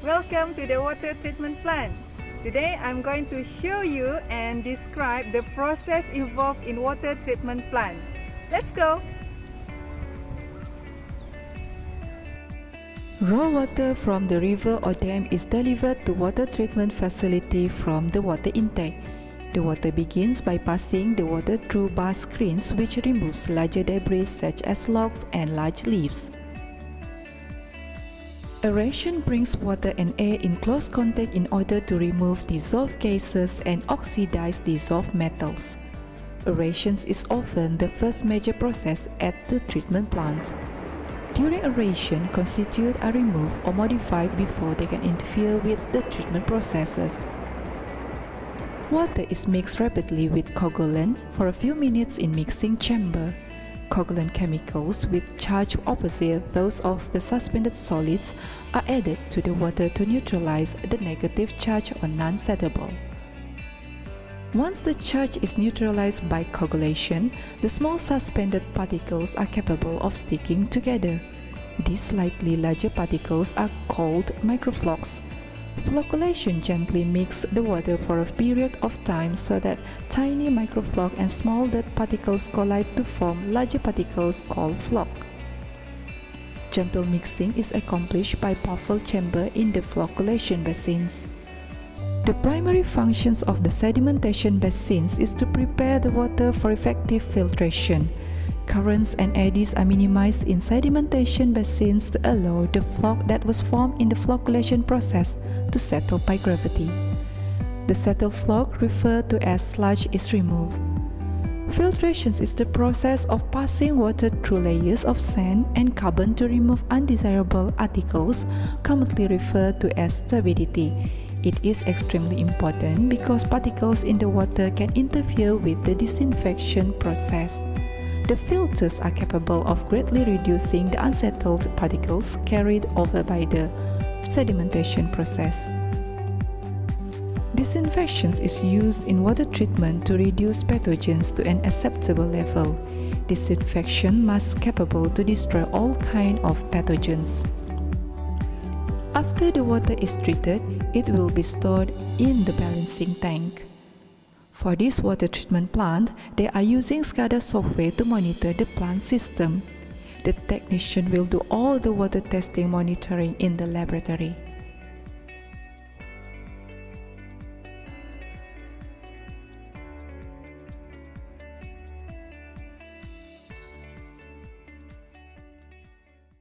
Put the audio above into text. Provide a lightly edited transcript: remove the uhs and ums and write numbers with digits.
Welcome to the water treatment plant. Today I'm going to show you and describe the process involved in water treatment plant. Let's go! Raw water from the river or dam is delivered to water treatment facility from the water intake. The water begins by passing the water through bar screens which removes larger debris such as logs and large leaves. Aeration brings water and air in close contact in order to remove dissolved gases and oxidize dissolved metals. Aeration is often the first major process at the treatment plant. During aeration, constituents are removed or modified before they can interfere with the treatment processes. Water is mixed rapidly with coagulant for a few minutes in mixing chamber. Coagulant chemicals with charge opposite those of the suspended solids are added to the water to neutralize the negative charge or non-settable. Once the charge is neutralized by coagulation, the small suspended particles are capable of sticking together. These slightly larger particles are called microflocs. Flocculation gently mixes the water for a period of time so that tiny microfloc and small dirt particles collide to form larger particles called floc. Gentle mixing is accomplished by powerful chamber in the flocculation basins. The primary functions of the sedimentation basins is to prepare the water for effective filtration. Currents and eddies are minimized in sedimentation basins to allow the floc that was formed in the flocculation process to settle by gravity. The settled floc, referred to as sludge, is removed. Filtration is the process of passing water through layers of sand and carbon to remove undesirable particles, commonly referred to as turbidity. It is extremely important because particles in the water can interfere with the disinfection process. The filters are capable of greatly reducing the unsettled particles carried over by the sedimentation process. Disinfection is used in water treatment to reduce pathogens to an acceptable level. Disinfection must be capable to destroy all kinds of pathogens. After the water is treated, it will be stored in the balancing tank. For this water treatment plant, they are using SCADA software to monitor the plant system. The technician will do all the water testing monitoring in the laboratory.